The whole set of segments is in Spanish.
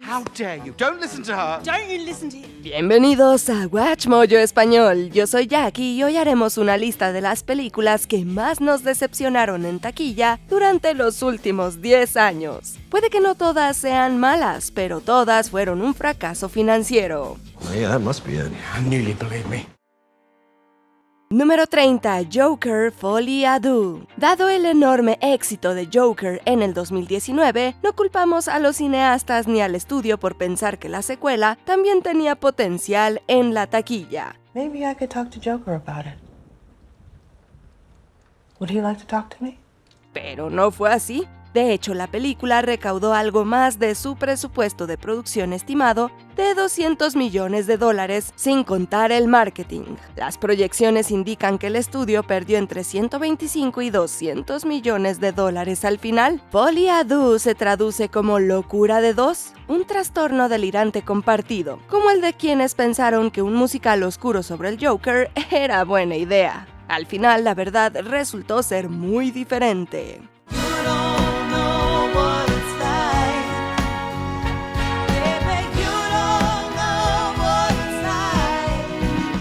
How dare you? Don't listen to her. Don't you listen to him. Bienvenidos a Watch Mojo Español. Yo soy Jackie y hoy haremos una lista de las películas que más nos decepcionaron en taquilla durante los últimos 10 años. Puede que no todas sean malas, pero todas fueron un fracaso financiero. Yeah, that must be it. I knew you'd believe me. Número 30. Joker Folie à Deux. Dado el enorme éxito de Joker en el 2019, no culpamos a los cineastas ni al estudio por pensar que la secuela también tenía potencial en la taquilla. Maybe I could talk to Joker about it. Would he like to talk to me? Pero no fue así. De hecho, la película recaudó algo más de su presupuesto de producción estimado de $200 millones, sin contar el marketing. Las proyecciones indican que el estudio perdió entre 125 y $200 millones al final. Folie à Deux se traduce como locura de dos, un trastorno delirante compartido, como el de quienes pensaron que un musical oscuro sobre el Joker era buena idea. Al final, la verdad resultó ser muy diferente.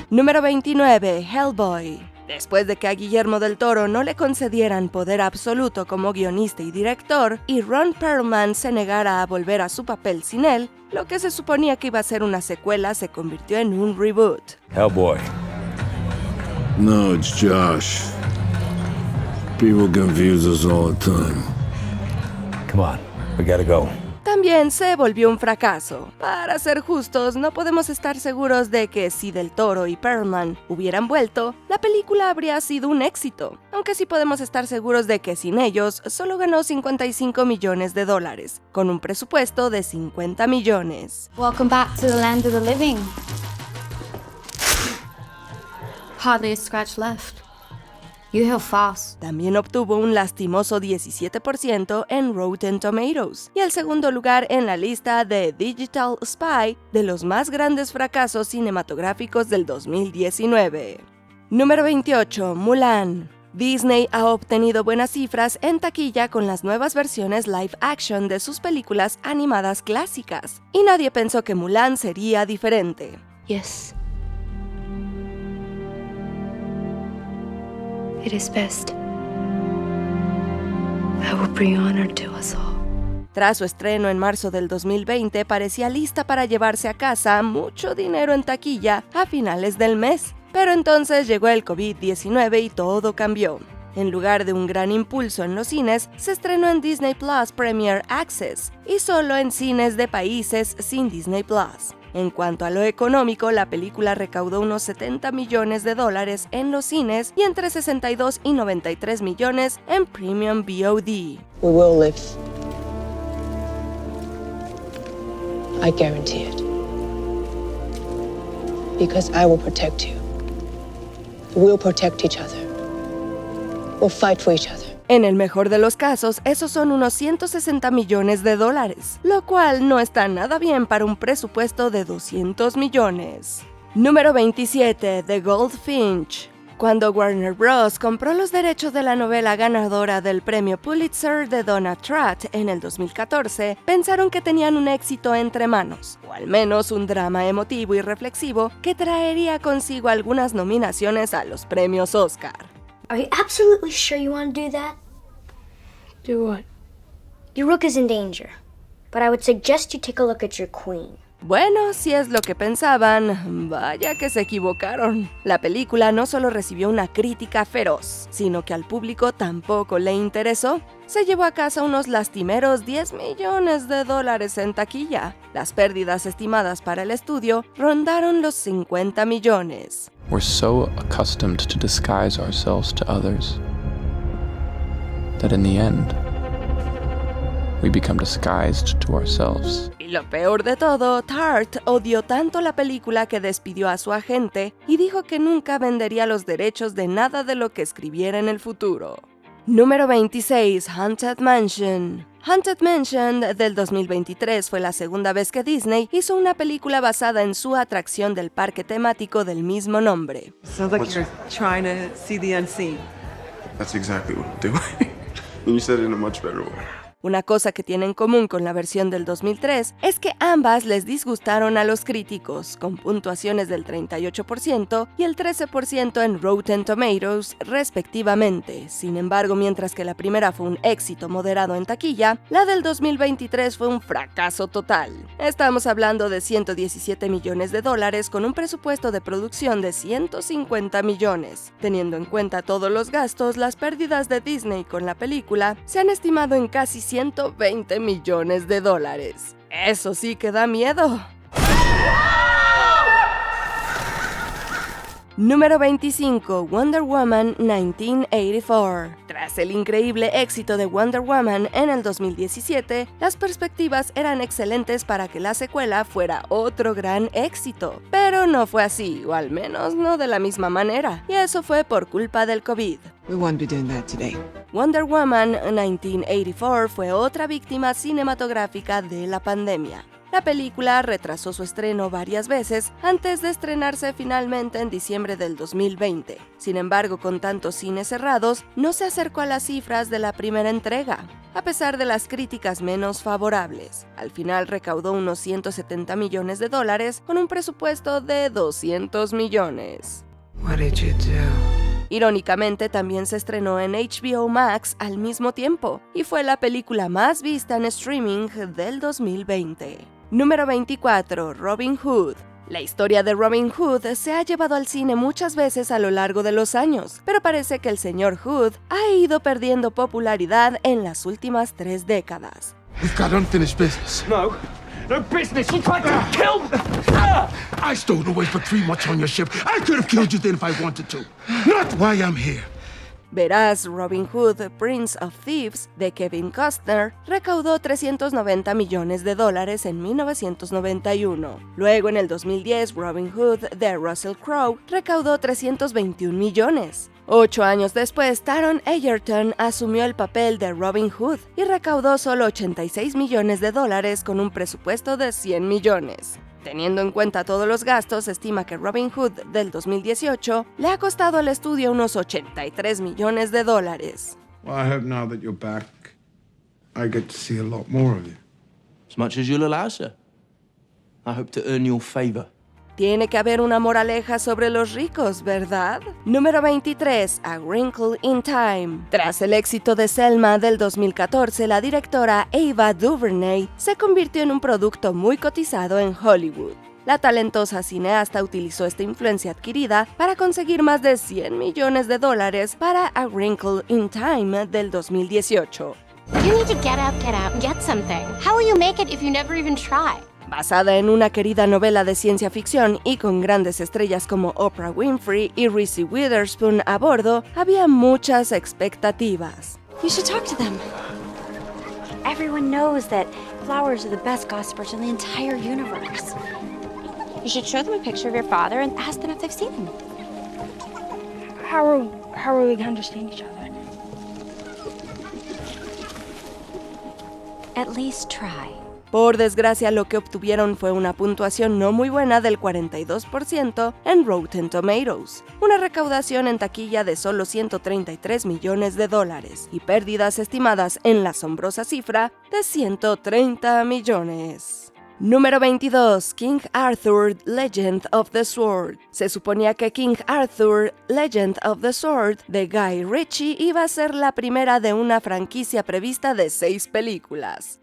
Número 29. Hellboy. Después de que a Guillermo del Toro no le concedieran poder absoluto como guionista y director, y Ron Perlman se negara a volver a su papel sin él, lo que se suponía que iba a ser una secuela se convirtió en un reboot. Hellboy. No, it's Josh. People confuse us all the time. Come on, we gotta go. También se volvió un fracaso. Para ser justos, no podemos estar seguros de que si Del Toro y Perlman hubieran vuelto, la película habría sido un éxito, aunque sí podemos estar seguros de que sin ellos solo ganó $55 millones, con un presupuesto de $50 millones. Welcome back to the land of the living. Hardly a scratch left. You heal fast. También obtuvo un lastimoso 17% en Rotten Tomatoes y el segundo lugar en la lista de Digital Spy de los más grandes fracasos cinematográficos del 2019. Número 28. Mulan. Disney ha obtenido buenas cifras en taquilla con las nuevas versiones live action de sus películas animadas clásicas, y nadie pensó que Mulan sería diferente. Yes. It is best. I will bring honor to us all. Tras su estreno en marzo del 2020, parecía lista para llevarse a casa mucho dinero en taquilla a finales del mes. Pero entonces llegó el COVID-19 y todo cambió. En lugar de un gran impulso en los cines, se estrenó en Disney Plus Premier Access y solo en cines de países sin Disney Plus. En cuanto a lo económico, la película recaudó unos $70 millones en los cines y entre 62 y 93 millones en Premium VOD. We will live. I guarantee it. Because I will protect you. We'll protect each other. We'll fight for each other. En el mejor de los casos, esos son unos $160 millones, lo cual no está nada bien para un presupuesto de $200 millones. Número 27. The Goldfinch. Cuando Warner Bros. Compró los derechos de la novela ganadora del premio Pulitzer de Donna Tratt en el 2014, pensaron que tenían un éxito entre manos, o al menos un drama emotivo y reflexivo que traería consigo algunas nominaciones a los premios Oscar. Are you absolutely sure you want to do that? Do what? Your rook is in danger, but I would suggest you take a look at your queen. Bueno, si es lo que pensaban, vaya que se equivocaron. La película no solo recibió una crítica feroz, sino que al público tampoco le interesó. Se llevó a casa unos lastimeros $10 millones en taquilla. Las pérdidas estimadas para el estudio rondaron los $50 millones. We're so accustomed to disguise ourselves to others that in the end, we become disguised to ourselves. Y lo peor de todo, Tart odió tanto la película que despidió a su agente y dijo que nunca vendería los derechos de nada de lo que escribiera en el futuro. Número 26. Haunted Mansion. Haunted Mansion del 2023 fue la segunda vez que Disney hizo una película basada en su atracción del parque temático del mismo nombre. Sounds like you're trying to see the unseen. That's exactly what I'm doing. And you said it in a much better way. Una cosa que tiene en común con la versión del 2003 es que ambas les disgustaron a los críticos, con puntuaciones del 38% y el 13% en Rotten Tomatoes, respectivamente. Sin embargo, mientras que la primera fue un éxito moderado en taquilla, la del 2023 fue un fracaso total. Estamos hablando de $117 millones con un presupuesto de producción de $150 millones. Teniendo en cuenta todos los gastos, las pérdidas de Disney con la película se han estimado en casi $120 millones. Eso sí que da miedo. Número 25. Wonder Woman 1984. Tras el increíble éxito de Wonder Woman en el 2017, las perspectivas eran excelentes para que la secuela fuera otro gran éxito. Pero no fue así, o al menos no de la misma manera, y eso fue por culpa del COVID. We won't be doing that today. Wonder Woman 1984 fue otra víctima cinematográfica de la pandemia. La película retrasó su estreno varias veces antes de estrenarse finalmente en diciembre del 2020. Sin embargo, con tantos cines cerrados, no se acercó a las cifras de la primera entrega, a pesar de las críticas menos favorables. Al final recaudó unos $170 millones con un presupuesto de $200 millones. What did you do? Irónicamente, también se estrenó en HBO Max al mismo tiempo, y fue la película más vista en streaming del 2020. Número 24. Robin Hood. La historia de Robin Hood se ha llevado al cine muchas veces a lo largo de los años, pero parece que el señor Hood ha ido perdiendo popularidad en las últimas 3 décadas. We've got unfinished business. No business. You tried to kill me. I stowed away for 3 months on your ship. I could have killed you then if I wanted to. Not why I'm here. Verás, Robin Hood, Prince of Thieves, de Kevin Costner, recaudó $390 millones en 1991. Luego, en el 2010, Robin Hood, de Russell Crowe, recaudó $321 millones. 8 años después, Taron Egerton asumió el papel de Robin Hood y recaudó solo $86 millones con un presupuesto de $100 millones. Teniendo en cuenta todos los gastos, se estima que Robin Hood del 2018 le ha costado al estudio unos $83 millones. Well, I hope now that you're back, I get to see a lot more of you. As much as you'll allow, sir. I hope to earn your favor. Tiene que haber una moraleja sobre los ricos, ¿verdad? Número 23. A Wrinkle in Time. Tras el éxito de Selma del 2014, la directora Ava DuVernay se convirtió en un producto muy cotizado en Hollywood. La talentosa cineasta utilizó esta influencia adquirida para conseguir más de $100 millones para A Wrinkle in Time del 2018. You need to get up and get something. How will you make it if you never even try? Basada en una querida novela de ciencia ficción y con grandes estrellas como Oprah Winfrey y Reese Witherspoon a bordo, había muchas expectativas. You should talk to them. Everyone knows that flowers are the best gossipers in the entire universe. You should show them a picture of your father and ask them if they've seen him. How are we gonna understand each other? At least try. Por desgracia, lo que obtuvieron fue una puntuación no muy buena del 42% en Rotten Tomatoes, una recaudación en taquilla de solo $133 millones y pérdidas estimadas en la asombrosa cifra de $130 millones. Número 22. King Arthur, Legend of the Sword. Se suponía que King Arthur, Legend of the Sword, de Guy Ritchie, iba a ser la primera de una franquicia prevista de 6 películas.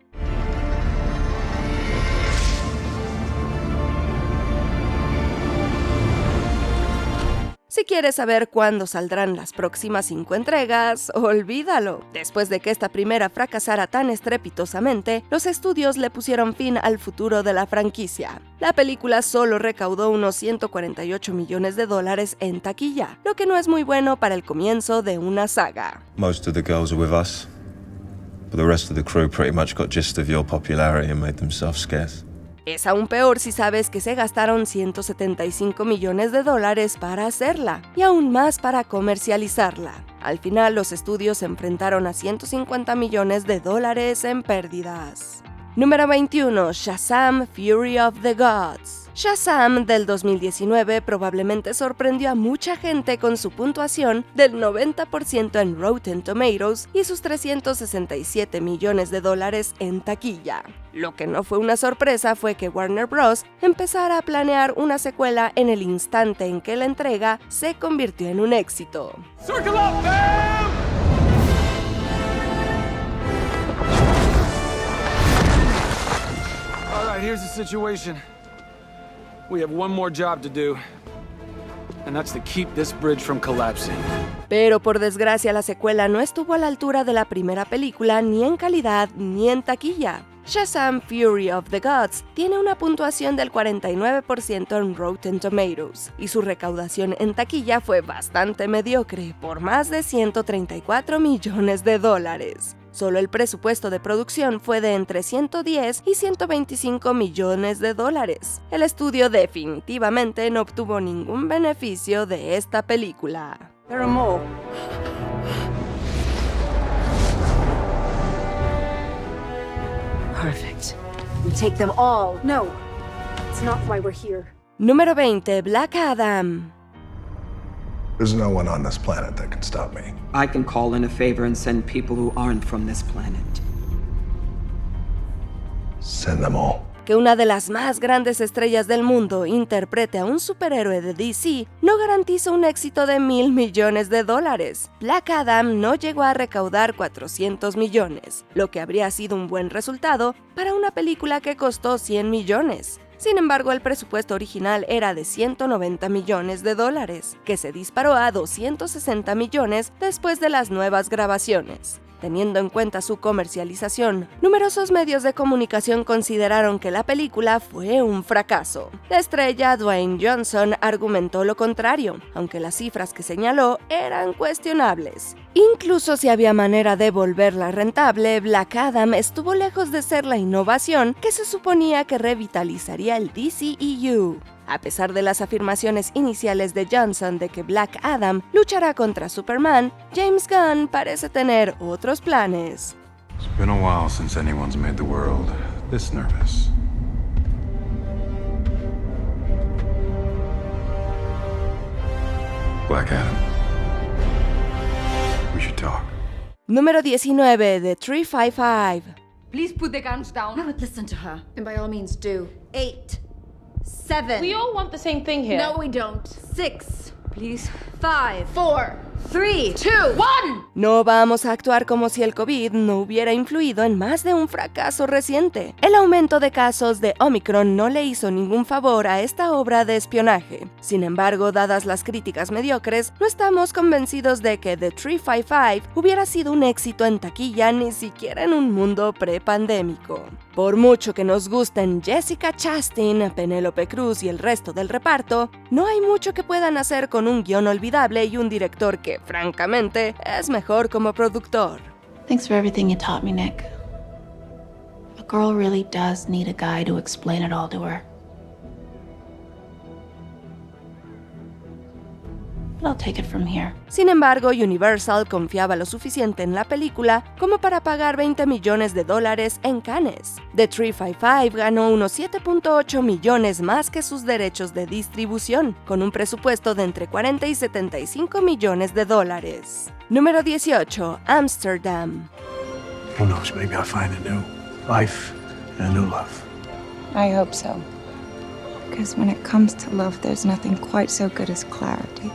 Si quieres saber cuándo saldrán las próximas 5 entregas, olvídalo. Después de que esta primera fracasara tan estrepitosamente, los estudios le pusieron fin al futuro de la franquicia. La película solo recaudó unos $148 millones en taquilla, lo que no es muy bueno para el comienzo de una saga. Most of the girls are with us, but the rest of the crew pretty much got gist of your popularity and made themselves scarce. Es aún peor si sabes que se gastaron $175 millones para hacerla, y aún más para comercializarla. Al final, los estudios se enfrentaron a $150 millones en pérdidas. Número 21. Shazam! Fury of the Gods. Shazam del 2019 probablemente sorprendió a mucha gente con su puntuación del 90% en Rotten Tomatoes y sus $367 millones en taquilla. Lo que no fue una sorpresa fue que Warner Bros. Empezara a planear una secuela en el instante en que la entrega se convirtió en un éxito. Circle up, fam! All right, here's the situation. We have one more job to do, and that's to keep this bridge from collapsing. Pero por desgracia la secuela no estuvo a la altura de la primera película ni en calidad ni en taquilla. Shazam! Fury of the Gods tiene una puntuación del 49% en Rotten Tomatoes, y su recaudación en taquilla fue bastante mediocre, por más de $134 millones. Solo el presupuesto de producción fue de entre 110 y 125 millones de dólares. El estudio definitivamente no obtuvo ningún beneficio de esta película. There are more. Perfect. We take them all. No, it's not why we're here. Número 20. Black Adam. There's no one on this planet that can stop me. I can call in a favor and send people who aren't from this planet. Send them all. Que una de las más grandes estrellas del mundo interprete a un superhéroe de DC no garantiza un éxito de $1,000 millones. Black Adam no llegó a recaudar 400 millones, lo que habría sido un buen resultado para una película que costó 100 millones. Sin embargo, el presupuesto original era de $190 millones, que se disparó a 260 millones después de las nuevas grabaciones. Teniendo en cuenta su comercialización, numerosos medios de comunicación consideraron que la película fue un fracaso. La estrella Dwayne Johnson argumentó lo contrario, aunque las cifras que señaló eran cuestionables. Incluso si había manera de volverla rentable, Black Adam estuvo lejos de ser la innovación que se suponía que revitalizaría el DCEU. A pesar de las afirmaciones iniciales de Johnson de que Black Adam luchará contra Superman, James Gunn parece tener otros planes. It's been a while since anyone's made the world this nervous. Black Adam. We should talk. Número 19. The 355. Please put the guns down. I would listen to her. And by all means do. 8, 7. We all want the same thing here. No, we don't. 6. Please. 5. 4. 3. 2. 1. No vamos a actuar como si el COVID no hubiera influido en más de un fracaso reciente. El aumento de casos de Omicron no le hizo ningún favor a esta obra de espionaje. Sin embargo, dadas las críticas mediocres, no estamos convencidos de que The 355 hubiera sido un éxito en taquilla ni siquiera en un mundo prepandémico. Por mucho que nos gusten Jessica Chastain, Penélope Cruz y el resto del reparto, no hay mucho que puedan hacer con un guión olvidable y un director que, francamente, es mejor como productor. Thanks for everything you taught me, Nick. A girl really does need a guy to explain it all to her. But I'll take it from here. Sin embargo, Universal confiaba lo suficiente en la película como para pagar $20 millones en Cannes. The 355 ganó unos 7.8 millones más que sus derechos de distribución, con un presupuesto de entre 40 y 75 millones de dólares. Número 18. Amsterdam. Who knows, maybe I'll find a new life and a new love. I hope so. Because when it comes to love, there's nothing quite so good as clarity.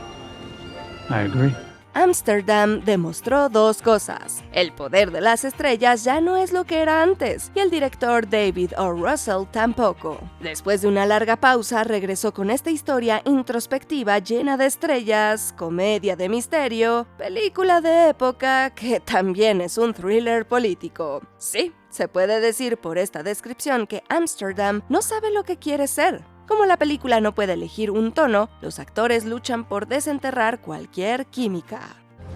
I agree. Amsterdam demostró dos cosas. El poder de las estrellas ya no es lo que era antes, y el director David O. Russell tampoco. Después de una larga pausa, regresó con esta historia introspectiva llena de estrellas, comedia de misterio, película de época que también es un thriller político. Sí, se puede decir por esta descripción que Amsterdam no sabe lo que quiere ser. Como la película no puede elegir un tono, los actores luchan por desenterrar cualquier química.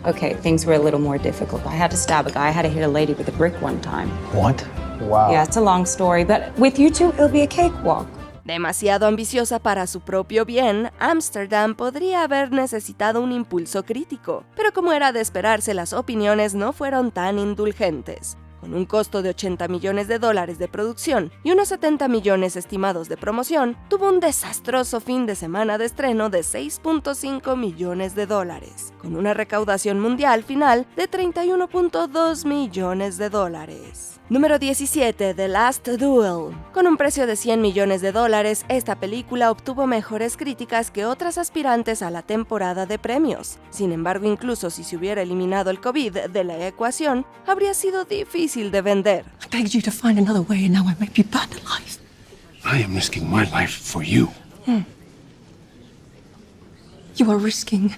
Okay, things were a little more difficult. I had to stab a guy. I had to hit a lady with a brick one time. What? Wow. Yeah, it's a long story, but with you two, it'll be a cakewalk. Demasiado ambiciosa para su propio bien, Amsterdam podría haber necesitado un impulso crítico, pero como era de esperarse, las opiniones no fueron tan indulgentes. Con un costo de $80 millones de producción y unos 70 millones estimados de promoción, tuvo un desastroso fin de semana de estreno de $6.5 millones, con una recaudación mundial final de $31.2 millones. Número 17, The Last Duel. Con un precio de $100 millones, esta película obtuvo mejores críticas que otras aspirantes a la temporada de premios. Sin embargo, incluso si se hubiera eliminado el COVID de la ecuación, habría sido difícil de vender. I begged you to find another way and now I might be burned alive. I am risking my life for you. You are risking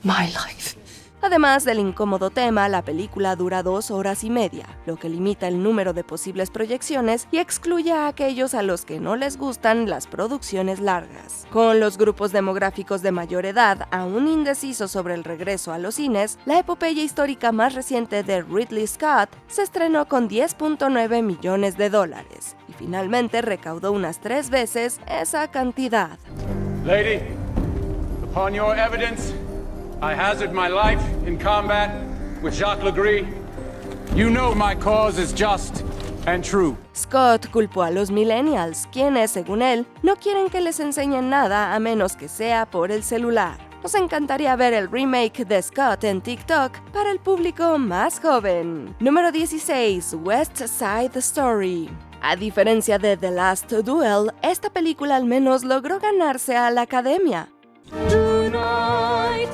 my life. Además del incómodo tema, la película dura 2 horas y media, lo que limita el número de posibles proyecciones y excluye a aquellos a los que no les gustan las producciones largas. Con los grupos demográficos de mayor edad aún indecisos sobre el regreso a los cines, la epopeya histórica más reciente de Ridley Scott se estrenó con $10.9 millones y finalmente recaudó unas 3 veces esa cantidad. Lady, upon your evidence, I hazard my life in combat with Jacques Legris. You know my cause is just and true. Scott culpó a los millennials, quienes, según él, no quieren que les enseñen nada a menos que sea por el celular. Nos encantaría ver el remake de Scott en TikTok para el público más joven. Número 16, West Side Story. A diferencia de The Last Duel, esta película al menos logró ganarse a la academia. Tonight,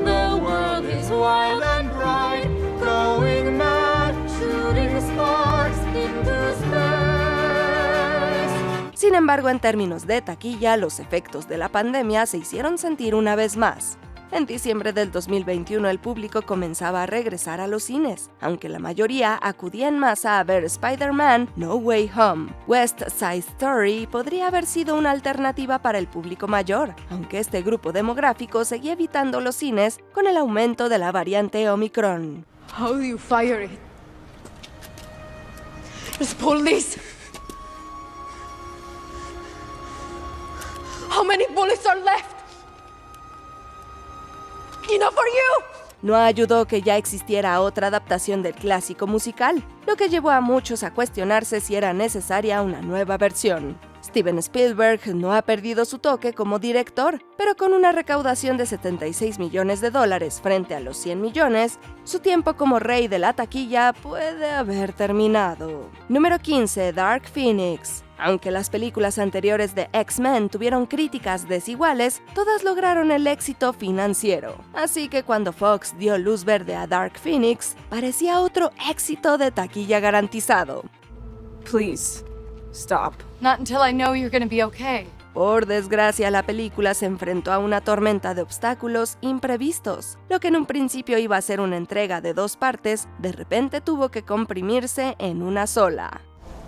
the world is wild and bright, going mad, shooting sparks into space. Sin embargo, en términos de taquilla, los efectos de la pandemia se hicieron sentir una vez más. En diciembre del 2021 el público comenzaba a regresar a los cines, aunque la mayoría acudía en masa a ver Spider-Man No Way Home. West Side Story podría haber sido una alternativa para el público mayor, aunque este grupo demográfico seguía evitando los cines con el aumento de la variante Omicron. How do you fire it? There's police. How many bullets are left? Enough for you. No ayudó que ya existiera otra adaptación del clásico musical, lo que llevó a muchos a cuestionarse si era necesaria una nueva versión. Steven Spielberg no ha perdido su toque como director, pero con una recaudación de $76 millones frente a los 100 millones, su tiempo como rey de la taquilla puede haber terminado. Número 15, Dark Phoenix. Aunque las películas anteriores de X-Men tuvieron críticas desiguales, todas lograron el éxito financiero. Así que cuando Fox dio luz verde a Dark Phoenix, parecía otro éxito de taquilla garantizado. Please, stop. Not until I know you're gonna be okay. Por desgracia, la película se enfrentó a una tormenta de obstáculos imprevistos. Lo que en un principio iba a ser una entrega de 2 partes, de repente tuvo que comprimirse en una sola.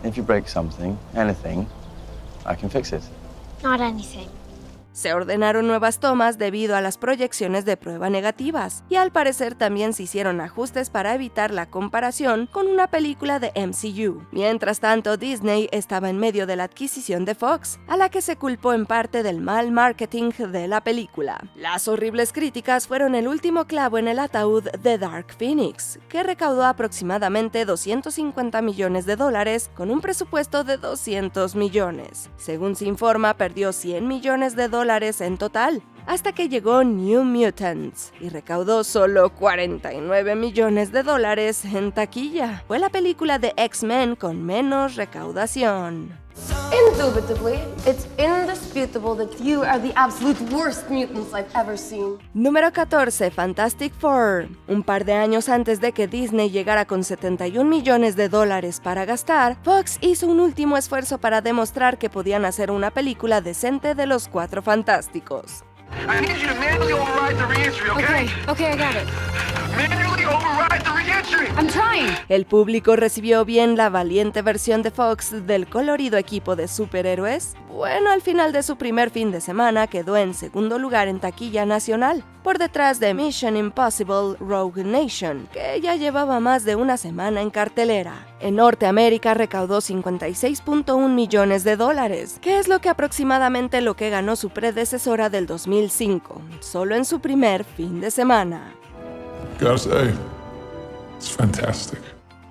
If you break something, anything, I can fix it. Not anything. Se ordenaron nuevas tomas debido a las proyecciones de prueba negativas, y al parecer también se hicieron ajustes para evitar la comparación con una película de MCU. Mientras tanto, Disney estaba en medio de la adquisición de Fox, a la que se culpó en parte del mal marketing de la película. Las horribles críticas fueron el último clavo en el ataúd de Dark Phoenix, que recaudó aproximadamente $250 millones con un presupuesto de $200 millones. Según se informa, perdió $100 millones en total, hasta que llegó New Mutants y recaudó solo $49 millones en taquilla. Fue la película de X-Men con menos recaudación. Indubitably, it's indisputable that you are the absolute worst mutants I've ever seen. Número 14, Fantastic Four. Un par de años antes de que Disney llegara con $71 millones para gastar, Fox hizo un último esfuerzo para demostrar que podían hacer una película decente de los Cuatro Fantásticos. I need you to manually override the re-entry, okay? Okay, I got it. Manually override the re-entry! I'm trying. El público recibió bien la valiente versión de Fox del colorido equipo de superhéroes. Bueno, al final de su primer fin de semana quedó en segundo lugar en taquilla nacional, por detrás de Mission Impossible Rogue Nation, que ya llevaba más de una semana en cartelera. En Norteamérica recaudó $56.1 millones, que es lo que aproximadamente lo que ganó su predecesora del 2005, solo en su primer fin de semana. Gotta say, It's fantastic.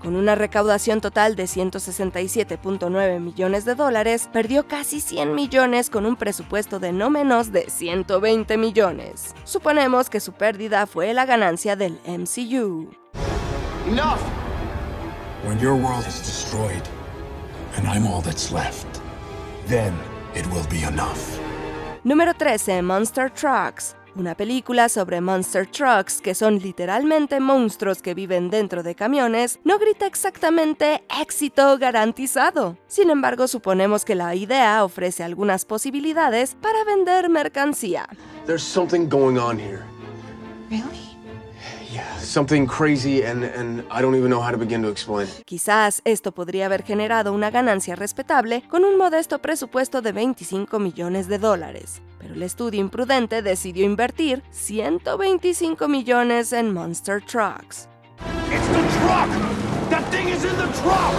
Con una recaudación total de 167.9 millones de dólares, perdió casi 100 millones con un presupuesto de no menos de 120 millones. Suponemos que su pérdida fue la ganancia del MCU. Enough! When your world is destroyed, and I'm all that's left, then it will be enough. Número 13. Monster Trucks. Una película sobre monster trucks, que son literalmente monstruos que viven dentro de camiones, no grita exactamente éxito garantizado. Sin embargo, suponemos que la idea ofrece algunas posibilidades para vender mercancía. There's something going on here. Really? Yeah, something crazy and I don't even know how to begin to explain. Quizás esto podría haber generado una ganancia respetable con un modesto presupuesto de 25 millones de dólares. Pero el estudio imprudente decidió invertir 125 millones en Monster Trucks. It's the truck! That thing is in the truck!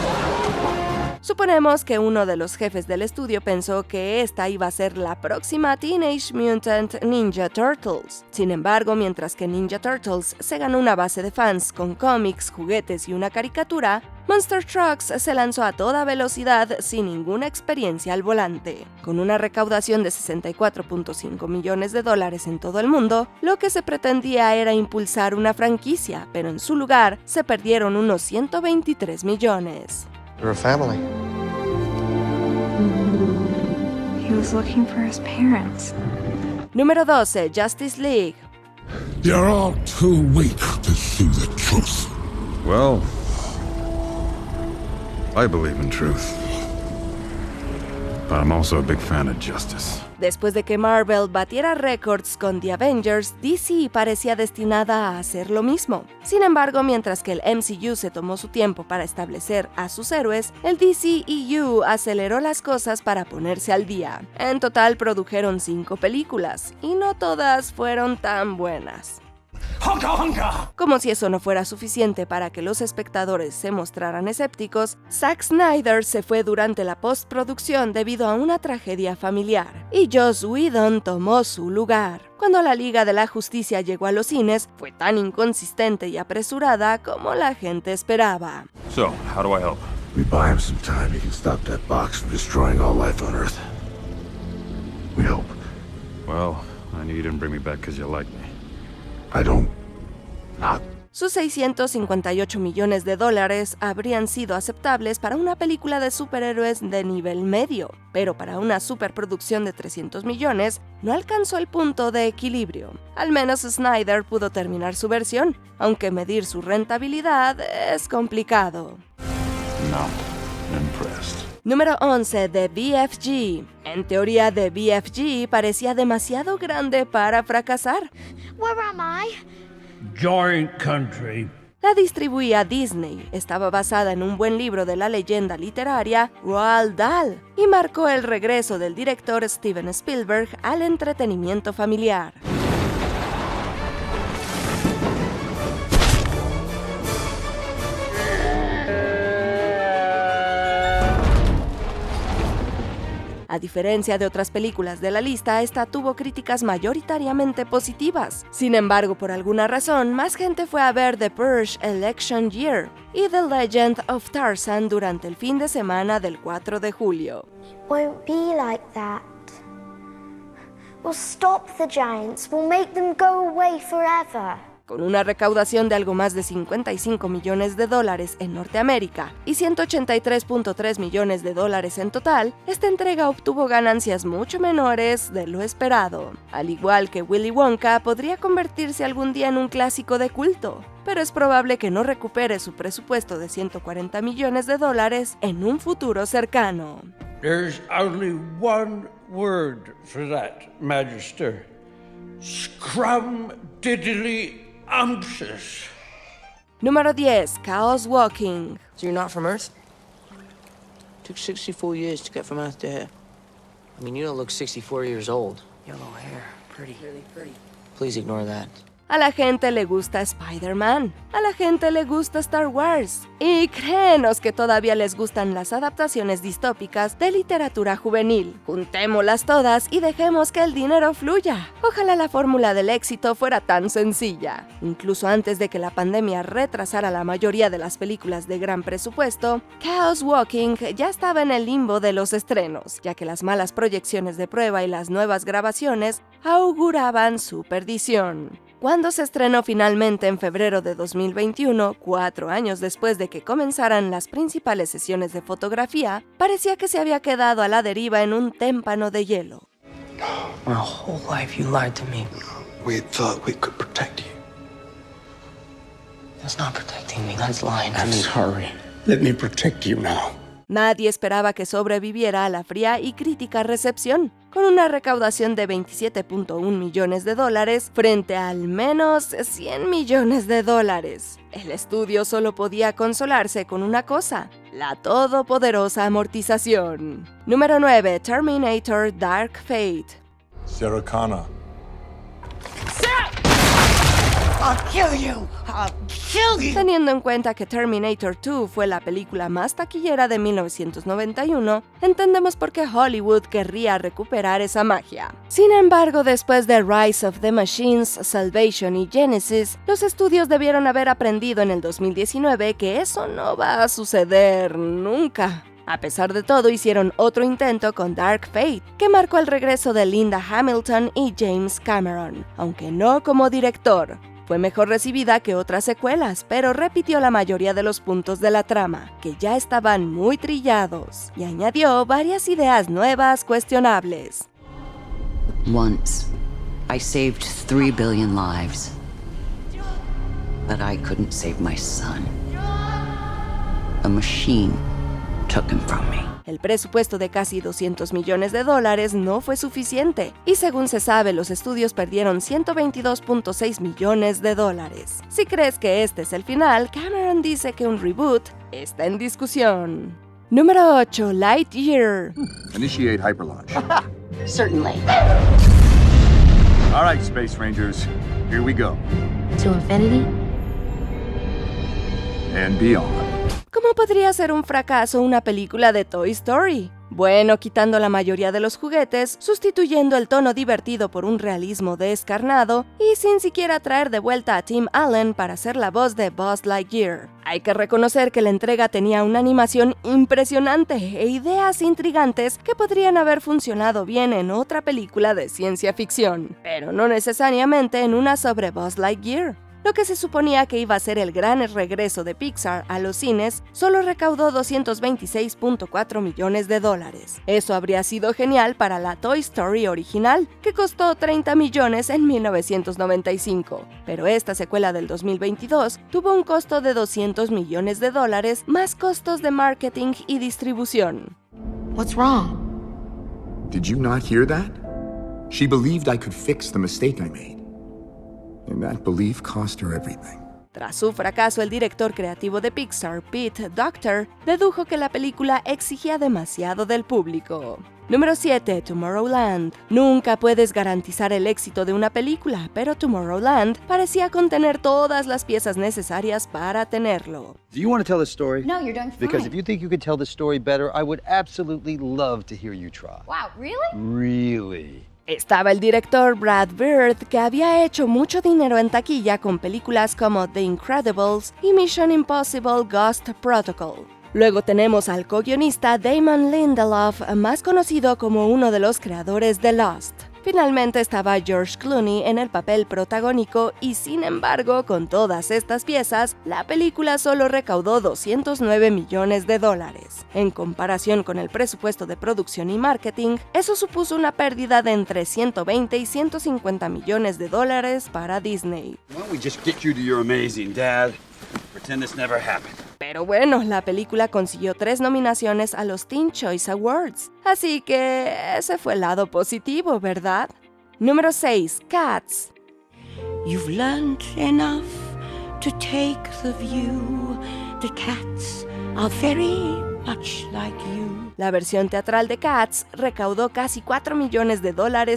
Suponemos que uno de los jefes del estudio pensó que esta iba a ser la próxima Teenage Mutant Ninja Turtles. Sin embargo, mientras que Ninja Turtles se ganó una base de fans con cómics, juguetes y una caricatura, Monster Trucks se lanzó a toda velocidad sin ninguna experiencia al volante. Con una recaudación de 64.5 millones de dólares en todo el mundo, lo que se pretendía era impulsar una franquicia, pero en su lugar se perdieron unos 123 millones. You're a family. He was looking for his parents. Número 12. Justice League. You're all too weak to see the truth. Well, I believe in truth. But I'm also a big fan of justice. Después de que Marvel batiera récords con The Avengers, DC parecía destinada a hacer lo mismo. Sin embargo, mientras que el MCU se tomó su tiempo para establecer a sus héroes, el DCEU aceleró las cosas para ponerse al día. En total produjeron 5 películas, y no todas fueron tan buenas. Como si eso no fuera suficiente para que los espectadores se mostraran escépticos, Zack Snyder se fue durante la postproducción debido a una tragedia familiar, y Joss Whedon tomó su lugar. Cuando la Liga de la Justicia llegó a los cines, fue tan inconsistente y apresurada como la gente esperaba. So, how do I help? We buy him some time, he can stop that box from destroying all life on Earth. We hope. Well, I knew you didn't bring me back because you like me. I don't. Not. Sus 658 millones de dólares habrían sido aceptables para una película de superhéroes de nivel medio, pero para una superproducción de 300 millones no alcanzó el punto de equilibrio. Al menos Snyder pudo terminar su versión, aunque medir su rentabilidad es complicado. Not impressed. Número 11. The BFG. En teoría, The BFG parecía demasiado grande para fracasar. Where am I? Giant country. La distribuía Disney, estaba basada en un buen libro de la leyenda literaria Roald Dahl y marcó el regreso del director Steven Spielberg al entretenimiento familiar. A diferencia de otras películas de la lista, esta tuvo críticas mayoritariamente positivas. Sin embargo, por alguna razón, más gente fue a ver The Purge Election Year y The Legend of Tarzan durante el fin de semana del 4 de julio. Won't be like that. We'll stop the giants. We'll make them go away forever. Con una recaudación de algo más de 55 millones de dólares en Norteamérica y 183.3 millones de dólares en total, esta entrega obtuvo ganancias mucho menores de lo esperado. Al igual que Willy Wonka, podría convertirse algún día en un clásico de culto, pero es probable que no recupere su presupuesto de 140 millones de dólares en un futuro cercano. There's only one word for that, Magister. Scrum-diddly umptious. Número 10. Chaos Walking. So you're not from Earth? Took 64 years to get from Earth to here. I mean, you don't look 64 years old. Yellow hair, pretty. Really pretty. Please ignore that. A la gente le gusta Spider-Man, a la gente le gusta Star Wars, y créenos que todavía les gustan las adaptaciones distópicas de literatura juvenil. Juntémoslas todas y dejemos que el dinero fluya. Ojalá la fórmula del éxito fuera tan sencilla. Incluso antes de que la pandemia retrasara la mayoría de las películas de gran presupuesto, Chaos Walking ya estaba en el limbo de los estrenos, ya que las malas proyecciones de prueba y las nuevas grabaciones auguraban su perdición. Cuando se estrenó finalmente en febrero de 2021, 4 años después de que comenzaran las principales sesiones de fotografía, parecía que se había quedado a la deriva en un témpano de hielo. My whole life you lied to me. We thought we could protect you. That's not protecting me, that's lying to I'm me. sorry. Let me protect you now. Nadie esperaba que sobreviviera a la fría y crítica recepción, con una recaudación de $27.1 millones frente a al menos $100 millones. El estudio solo podía consolarse con una cosa: la todopoderosa amortización. Número 9. Terminator Dark Fate. Sarah Connor. I'll kill you! I'll kill you! Teniendo en cuenta que Terminator 2 fue la película más taquillera de 1991, entendemos por qué Hollywood querría recuperar esa magia. Sin embargo, después de Rise of the Machines, Salvation y Genesis, los estudios debieron haber aprendido en el 2019 que eso no va a suceder nunca. A pesar de todo, hicieron otro intento con Dark Fate, que marcó el regreso de Linda Hamilton y James Cameron, aunque no como director. Fue mejor recibida que otras secuelas, pero repitió la mayoría de los puntos de la trama, que ya estaban muy trillados, y añadió varias ideas nuevas cuestionables. Once, I saved 3 billion lives. But I couldn't save my son. A machine took him from me. El presupuesto de casi $200 millones no fue suficiente, y según se sabe, los estudios perdieron $122.6 millones. Si crees que este es el final, Cameron dice que un reboot está en discusión. Número 8. Lightyear. Initiate hyperlaunch. Certainly. All right, Space Rangers. Here we go. To infinity? And beyond. ¿Cómo podría ser un fracaso una película de Toy Story? Bueno, quitando la mayoría de los juguetes, sustituyendo el tono divertido por un realismo descarnado y sin siquiera traer de vuelta a Tim Allen para ser la voz de Buzz Lightyear. Hay que reconocer que la entrega tenía una animación impresionante e ideas intrigantes que podrían haber funcionado bien en otra película de ciencia ficción, pero no necesariamente en una sobre Buzz Lightyear. Lo que se suponía que iba a ser el gran regreso de Pixar a los cines solo recaudó $226.4 millones. Eso habría sido genial para la Toy Story original, que costó $30 millones en 1995, pero esta secuela del 2022 tuvo un costo de $200 millones más costos de marketing y distribución. What's wrong? Did you not hear that? She believed I could fix the mistake I made. And that belief cost her everything. Tras su fracaso, el director creativo de Pixar, Pete Docter, dedujo que la película exigía demasiado del público. Número 7. Tomorrowland. Nunca puedes garantizar el éxito de una película, pero Tomorrowland parecía contener todas las piezas necesarias para tenerlo. Do you want to tell the story? No, you're doing fine. Because if you think you could tell the story better, I would absolutely love to hear you try. Wow, really? Really? Estaba el director Brad Bird, que había hecho mucho dinero en taquilla con películas como The Incredibles y Mission Impossible Ghost Protocol. Luego tenemos al co-guionista Damon Lindelof, más conocido como uno de los creadores de Lost. Finalmente estaba George Clooney en el papel protagónico y, sin embargo, con todas estas piezas, la película solo recaudó $209 millones. En comparación con el presupuesto de producción y marketing, eso supuso una pérdida de entre $120 y $150 millones para Disney. Why don't we just get you to your amazing dad? Pretend this never happened. Pero bueno, la película consiguió 3 nominaciones a los Teen Choice Awards, así que ese fue el lado positivo, ¿verdad? Número 6. Cats. You've learned enough to take the view. The cats are very much like you. La versión teatral de Cats recaudó casi $4 millones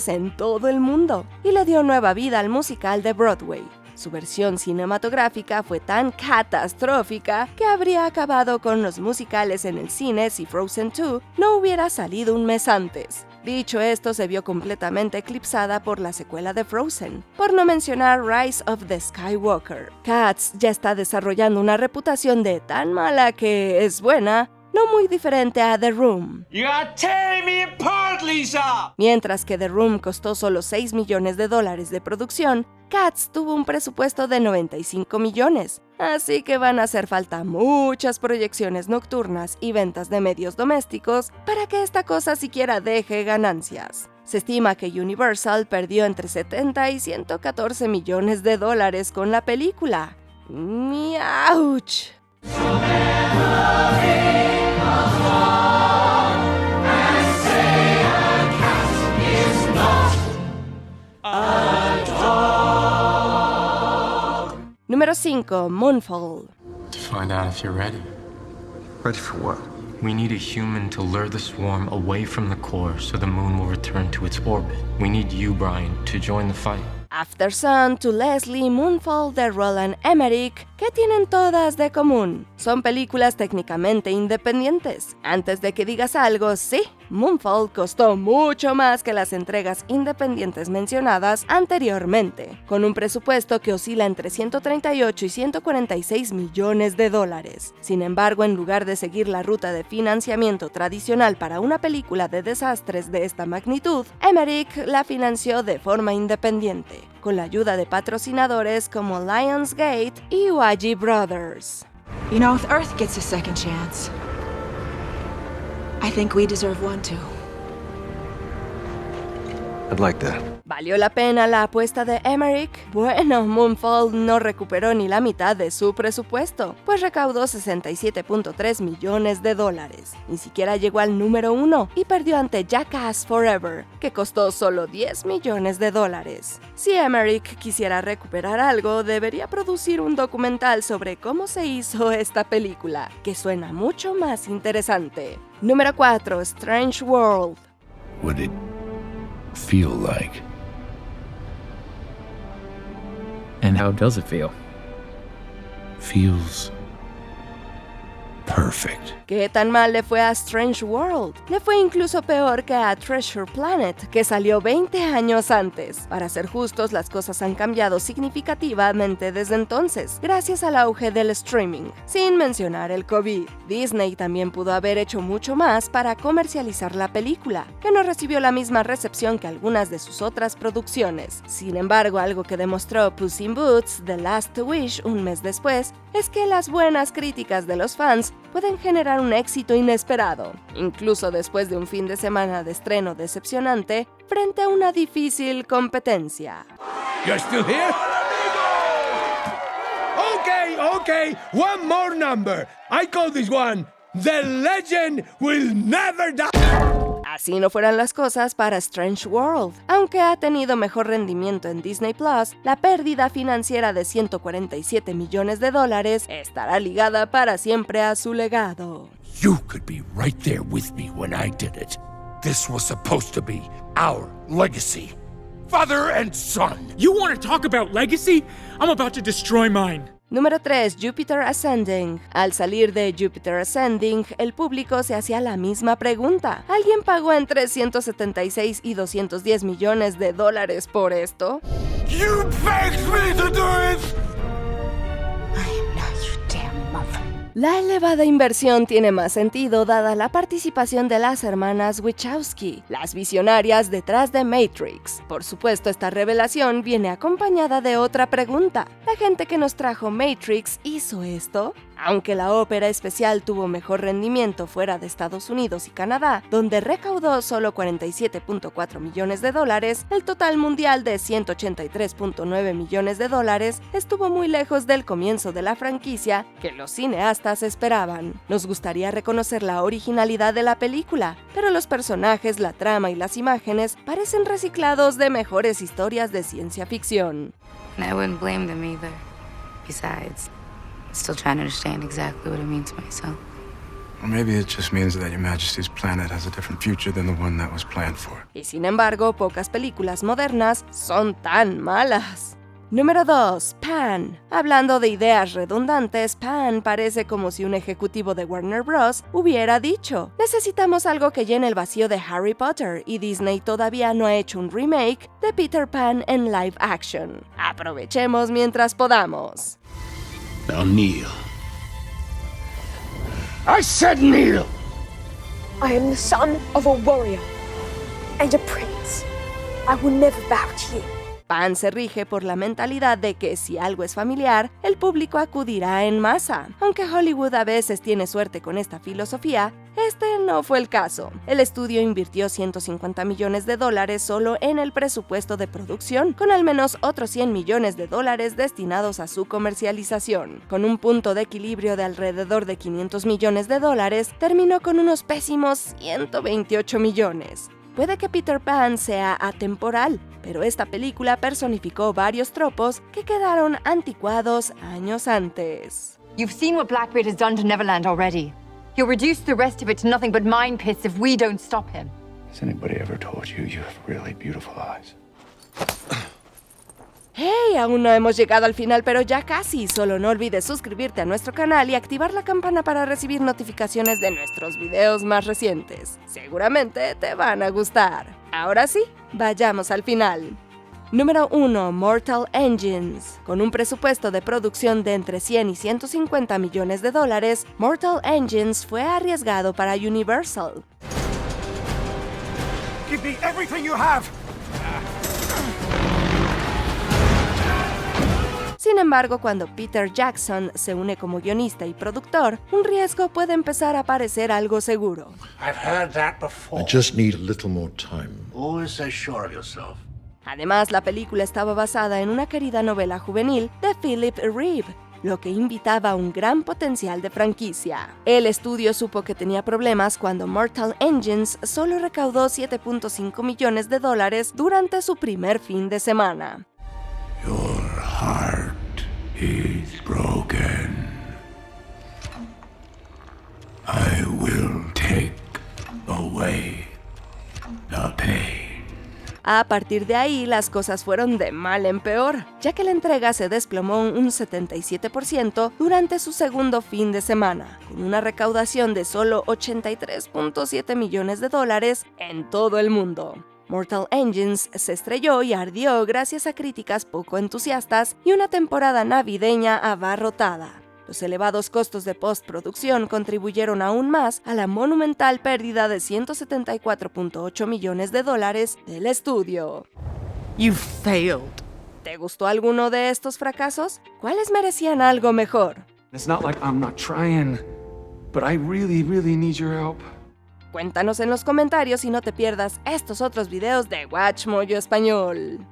en todo el mundo y le dio nueva vida al musical de Broadway. Su versión cinematográfica fue tan catastrófica que habría acabado con los musicales en el cine si Frozen 2 no hubiera salido un mes antes. Dicho esto, se vio completamente eclipsada por la secuela de Frozen, por no mencionar Rise of the Skywalker. Cats ya está desarrollando una reputación de tan mala que es buena, no muy diferente a The Room. You are tearing me apart, Lisa! Mientras que The Room costó solo $6 millones de producción, Cats tuvo un presupuesto de 95 millones, así que van a hacer falta muchas proyecciones nocturnas y ventas de medios domésticos para que esta cosa siquiera deje ganancias. Se estima que Universal perdió entre 70 y 114 millones de dólares con la película. ¡Miauch! Número 5. Moonfall. To find out if you're ready. Ready for what? We need a human to lure the swarm away from the core so the moon will return to its orbit. We need you, Brian, to join the fight. After Sun, To Leslie, Moonfall de Roland Emmerich, ¿qué tienen todas de común? Son películas técnicamente independientes. Antes de que digas algo, sí, Moonfall costó mucho más que las entregas independientes mencionadas anteriormente, con un presupuesto que oscila entre 138 y 146 millones de dólares. Sin embargo, en lugar de seguir la ruta de financiamiento tradicional para una película de desastres de esta magnitud, Emmerich la financió de forma independiente, con la ayuda de patrocinadores como Lionsgate y YG Brothers. You know, if Earth gets a second chance, I think we deserve one too. I'd like that. ¿Valió la pena la apuesta de Emmerich? Bueno, Moonfall no recuperó ni la mitad de su presupuesto, pues recaudó 67.3 millones de dólares. Ni siquiera llegó al número 1 y perdió ante Jackass Forever, que costó solo 10 millones de dólares. Si Emmerich quisiera recuperar algo, debería producir un documental sobre cómo se hizo esta película, que suena mucho más interesante. Número 4. Strange World. What did it feel like? And how does it feel? Feels perfect. ¿Qué tan mal le fue a Strange World? Le fue incluso peor que a Treasure Planet, que salió 20 años antes. Para ser justos, las cosas han cambiado significativamente desde entonces, gracias al auge del streaming, sin mencionar el COVID. Disney también pudo haber hecho mucho más para comercializar la película, que no recibió la misma recepción que algunas de sus otras producciones. Sin embargo, algo que demostró Puss in Boots: The Last Wish un mes después, es que las buenas críticas de los fans pueden generar un éxito inesperado, incluso después de un fin de semana de estreno decepcionante frente a una difícil competencia. You're still here? Okay, one more number. I call this one The Legend Will Never Die. Así no fueran las cosas para Strange World. Aunque ha tenido mejor rendimiento en Disney Plus, la pérdida financiera de 147 millones de dólares estará ligada para siempre a su legado. You could be right there with me when I did it. This was supposed to be our legacy. Father and son. You want to talk about legacy? I'm about to destroy mine. Número 3. Jupiter Ascending. Al salir de Jupiter Ascending, el público se hacía la misma pregunta. ¿Alguien pagó entre 176 y 210 millones de dólares por esto? You begged me to do it! La elevada inversión tiene más sentido dada la participación de las hermanas Wachowski, las visionarias detrás de Matrix. Por supuesto, esta revelación viene acompañada de otra pregunta. ¿La gente que nos trajo Matrix hizo esto? Aunque la ópera especial tuvo mejor rendimiento fuera de Estados Unidos y Canadá, donde recaudó solo 47.4 millones de dólares, el total mundial de 183.9 millones de dólares estuvo muy lejos del comienzo de la franquicia que los cineastas esperaban. Nos gustaría reconocer la originalidad de la película, pero los personajes, la trama y las imágenes parecen reciclados de mejores historias de ciencia ficción. I wouldn't blame them either. Besides, I'm still trying to understand exactly what it means myself. Or maybe it just means that Your Majesty's planet has a different future than the one that was planned for. Y sin embargo, pocas películas modernas son tan malas. Número 2. Pan. Hablando de ideas redundantes, Pan parece como si un ejecutivo de Warner Bros. Hubiera dicho: necesitamos algo que llene el vacío de Harry Potter, y Disney todavía no ha hecho un remake de Peter Pan en live action. Aprovechemos mientras podamos. Now kneel. I said kneel! I am the son of a warrior and a prince. I will never bow to you. Pan se rige por la mentalidad de que si algo es familiar, el público acudirá en masa. Aunque Hollywood a veces tiene suerte con esta filosofía, este no fue el caso. El estudio invirtió $150 millones solo en el presupuesto de producción, con al menos otros $100 millones destinados a su comercialización. Con un punto de equilibrio de alrededor de $500 millones, terminó con unos pésimos $128 millones. Puede que Peter Pan sea atemporal, pero esta película personificó varios tropos que quedaron anticuados años antes. You've seen what Blackbeard has done to Neverland already. He'll reduce the rest of it to nothing but mine pits if we don't stop him. Has anybody ever told you you have really beautiful eyes? ¡Hey! Aún no hemos llegado al final, pero ya casi. Solo no olvides suscribirte a nuestro canal y activar la campana para recibir notificaciones de nuestros videos más recientes. Seguramente te van a gustar. Ahora sí, vayamos al final. Número 1. Mortal Engines. Con un presupuesto de producción de entre $100 y $150 millones, Mortal Engines fue arriesgado para Universal. Give me everything you have! Sin embargo, cuando Peter Jackson se une como guionista y productor, un riesgo puede empezar a parecer algo seguro. I've heard that before. I just need a little more time. Always so sure of yourself. Además, la película estaba basada en una querida novela juvenil de Philip Reeve, lo que invitaba a un gran potencial de franquicia. El estudio supo que tenía problemas cuando Mortal Engines solo recaudó $7.5 millones durante su primer fin de semana. Your heart is broken. I will take away the pain. A partir de ahí, las cosas fueron de mal en peor, ya que la entrega se desplomó un 77% durante su segundo fin de semana, con una recaudación de solo $83.7 millones en todo el mundo. Mortal Engines se estrelló y ardió gracias a críticas poco entusiastas y una temporada navideña abarrotada. Los elevados costos de postproducción contribuyeron aún más a la monumental pérdida de $174.8 millones del estudio. You failed. ¿Te gustó alguno de estos fracasos? ¿Cuáles merecían algo mejor? It's not like I'm not trying, but I really need your help. Cuéntanos en los comentarios y no te pierdas estos otros videos de Watch Mojo Español.